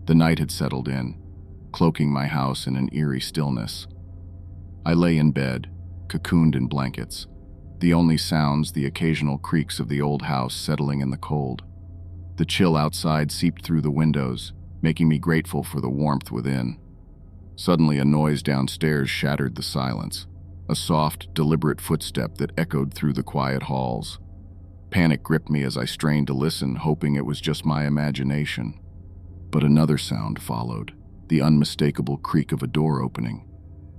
The night had settled in, cloaking my house in an eerie stillness. I lay in bed, cocooned in blankets, the only sounds the occasional creaks of the old house settling in the cold. The chill outside seeped through the windows, making me grateful for the warmth within. Suddenly, a noise downstairs shattered the silence, a soft, deliberate footstep that echoed through the quiet halls. Panic gripped me as I strained to listen, hoping it was just my imagination. But another sound followed, the unmistakable creak of a door opening.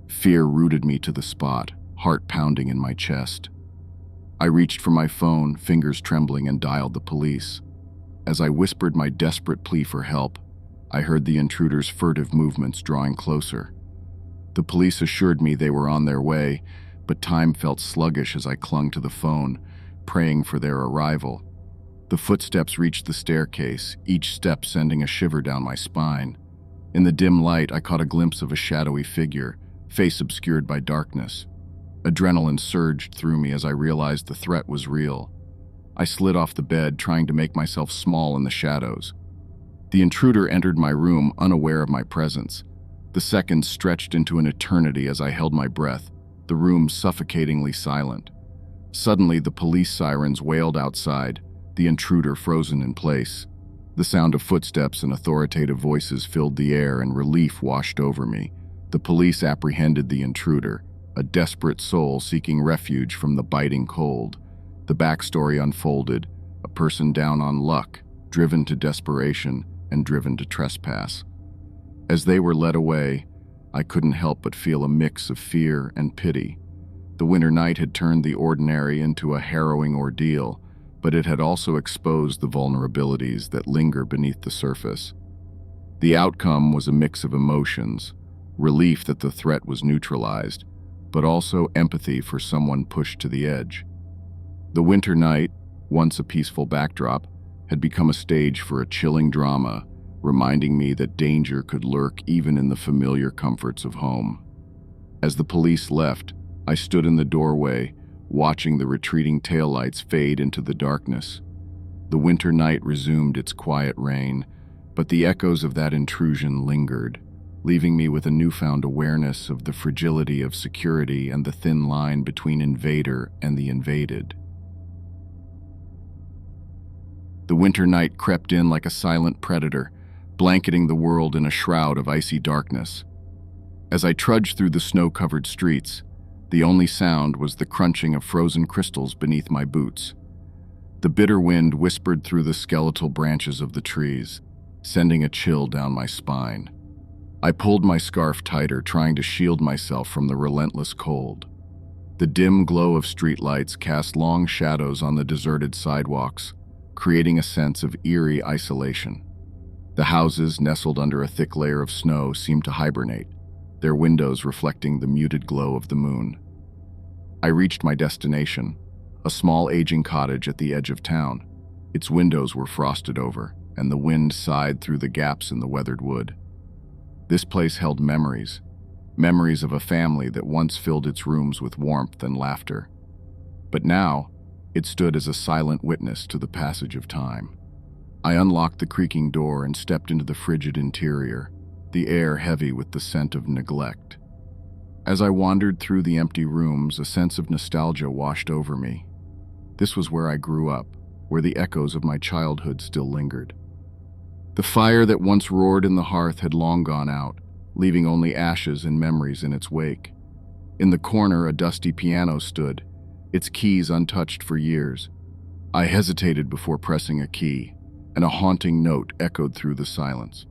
Fear rooted me to the spot, heart pounding in my chest. I reached for my phone, fingers trembling, and dialed the police. As I whispered my desperate plea for help, I heard the intruder's furtive movements drawing closer. The police assured me they were on their way, but time felt sluggish as I clung to the phone, praying for their arrival. The footsteps reached the staircase, each step sending a shiver down my spine. In the dim light, I caught a glimpse of a shadowy figure, face obscured by darkness. Adrenaline surged through me as I realized the threat was real. I slid off the bed, trying to make myself small in the shadows. The intruder entered my room, unaware of my presence. The seconds stretched into an eternity as I held my breath, the room suffocatingly silent. Suddenly, the police sirens wailed outside, the intruder frozen in place. The sound of footsteps and authoritative voices filled the air, and relief washed over me. The police apprehended the intruder, a desperate soul seeking refuge from the biting cold. The backstory unfolded, a person down on luck, driven to desperation, and driven to trespass. As they were led away, I couldn't help but feel a mix of fear and pity. The winter night had turned the ordinary into a harrowing ordeal, but it had also exposed the vulnerabilities that linger beneath the surface. The outcome was a mix of emotions, relief that the threat was neutralized, but also empathy for someone pushed to the edge. The winter night, once a peaceful backdrop, had become a stage for a chilling drama, reminding me that danger could lurk even in the familiar comforts of home. As the police left, I stood in the doorway, watching the retreating taillights fade into the darkness. The winter night resumed its quiet reign, but the echoes of that intrusion lingered, leaving me with a newfound awareness of the fragility of security and the thin line between invader and the invaded. The winter night crept in like a silent predator, blanketing the world in a shroud of icy darkness. As I trudged through the snow-covered streets, the only sound was the crunching of frozen crystals beneath my boots. The bitter wind whispered through the skeletal branches of the trees, sending a chill down my spine. I pulled my scarf tighter, trying to shield myself from the relentless cold. The dim glow of streetlights cast long shadows on the deserted sidewalks, creating a sense of eerie isolation. The houses, nestled under a thick layer of snow, seemed to hibernate, their windows reflecting the muted glow of the moon. I reached my destination, a small aging cottage at the edge of town. Its windows were frosted over, and the wind sighed through the gaps in the weathered wood. This place held memories of a family that once filled its rooms with warmth and laughter. But now, it stood as a silent witness to the passage of time. I unlocked the creaking door and stepped into the frigid interior, the air heavy with the scent of neglect. As I wandered through the empty rooms, a sense of nostalgia washed over me. This was where I grew up, where the echoes of my childhood still lingered. The fire that once roared in the hearth had long gone out, leaving only ashes and memories in its wake. In the corner, a dusty piano stood, its keys untouched for years. I hesitated before pressing a key, and a haunting note echoed through the silence.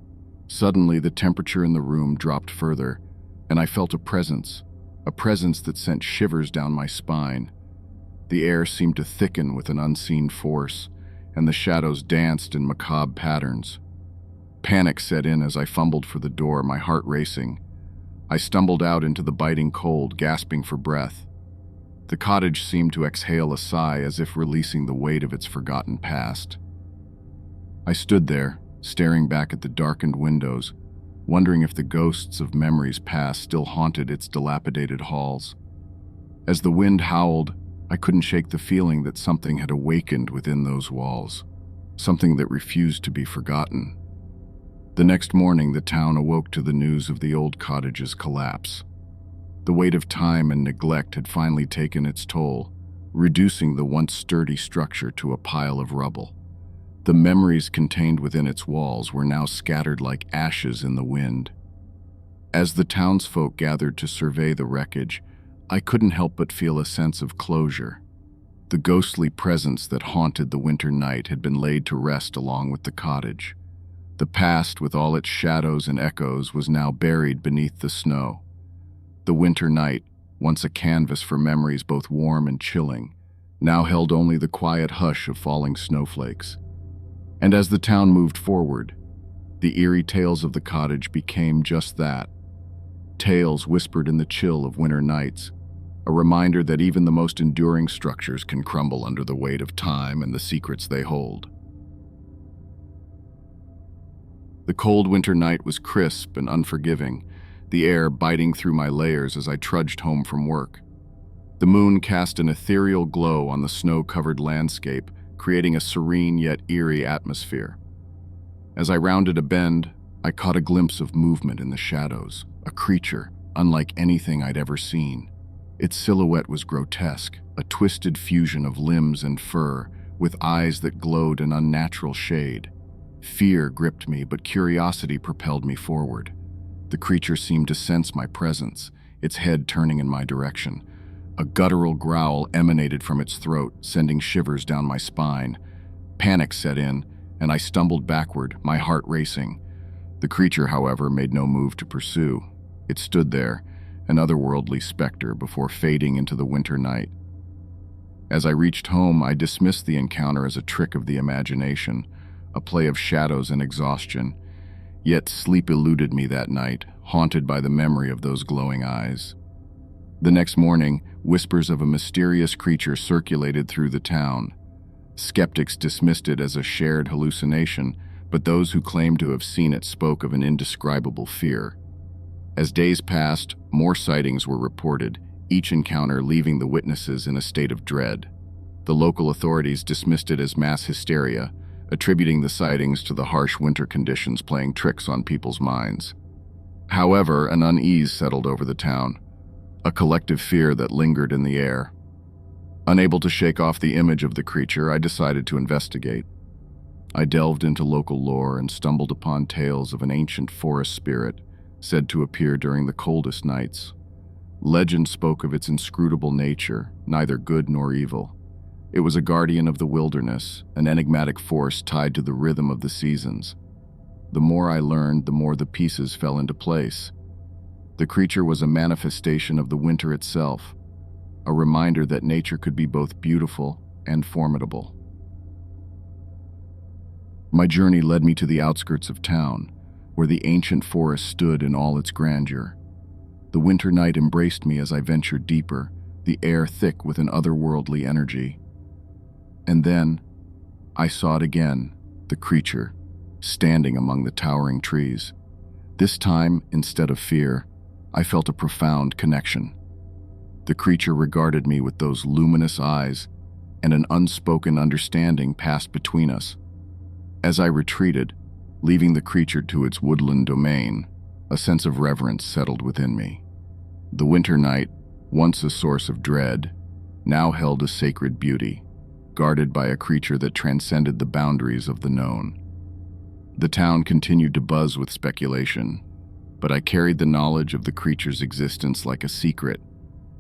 Suddenly, the temperature in the room dropped further, and I felt a presence that sent shivers down my spine. The air seemed to thicken with an unseen force, and the shadows danced in macabre patterns. Panic set in as I fumbled for the door, my heart racing. I stumbled out into the biting cold, gasping for breath. The cottage seemed to exhale a sigh, as if releasing the weight of its forgotten past. I stood there, staring back at the darkened windows, wondering if the ghosts of memories past still haunted its dilapidated halls. As the wind howled, I couldn't shake the feeling that something had awakened within those walls, something that refused to be forgotten. The next morning, the town awoke to the news of the old cottage's collapse. The weight of time and neglect had finally taken its toll, reducing the once sturdy structure to a pile of rubble. The memories contained within its walls were now scattered like ashes in the wind. As the townsfolk gathered to survey the wreckage, I couldn't help but feel a sense of closure. The ghostly presence that haunted the winter night had been laid to rest along with the cottage. The past, with all its shadows and echoes, was now buried beneath the snow. The winter night, once a canvas for memories both warm and chilling, now held only the quiet hush of falling snowflakes. And as the town moved forward, the eerie tales of the cottage became just that. Tales whispered in the chill of winter nights, a reminder that even the most enduring structures can crumble under the weight of time and the secrets they hold. The cold winter night was crisp and unforgiving, the air biting through my layers as I trudged home from work. The moon cast an ethereal glow on the snow-covered landscape, creating a serene yet eerie atmosphere. As I rounded a bend, I caught a glimpse of movement in the shadows, a creature unlike anything I'd ever seen. Its silhouette was grotesque, a twisted fusion of limbs and fur, with eyes that glowed an unnatural shade. Fear gripped me, but curiosity propelled me forward. The creature seemed to sense my presence, its head turning in my direction. A guttural growl emanated from its throat, sending shivers down my spine. Panic set in, and I stumbled backward, my heart racing. The creature, however, made no move to pursue. It stood there, an otherworldly specter, before fading into the winter night. As I reached home, I dismissed the encounter as a trick of the imagination, a play of shadows and exhaustion. Yet sleep eluded me that night, haunted by the memory of those glowing eyes. The next morning, whispers of a mysterious creature circulated through the town. Skeptics dismissed it as a shared hallucination, but those who claimed to have seen it spoke of an indescribable fear. As days passed, more sightings were reported, each encounter leaving the witnesses in a state of dread. The local authorities dismissed it as mass hysteria, attributing the sightings to the harsh winter conditions playing tricks on people's minds. However, an unease settled over the town, a collective fear that lingered in the air. Unable to shake off the image of the creature, I decided to investigate. I delved into local lore and stumbled upon tales of an ancient forest spirit said to appear during the coldest nights. Legend spoke of its inscrutable nature, neither good nor evil. It was a guardian of the wilderness, an enigmatic force tied to the rhythm of the seasons. The more I learned, the more the pieces fell into place. The creature was a manifestation of the winter itself, a reminder that nature could be both beautiful and formidable. My journey led me to the outskirts of town, where the ancient forest stood in all its grandeur. The winter night embraced me as I ventured deeper, the air thick with an otherworldly energy. And then, I saw it again, the creature, standing among the towering trees. This time, instead of fear, I felt a profound connection. The creature regarded me with those luminous eyes, and an unspoken understanding passed between us. As I retreated, leaving the creature to its woodland domain, a sense of reverence settled within me. The winter night, once a source of dread, now held a sacred beauty, guarded by a creature that transcended the boundaries of the known. The town continued to buzz with speculation, but I carried the knowledge of the creature's existence like a secret,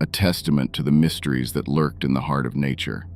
a testament to the mysteries that lurked in the heart of nature.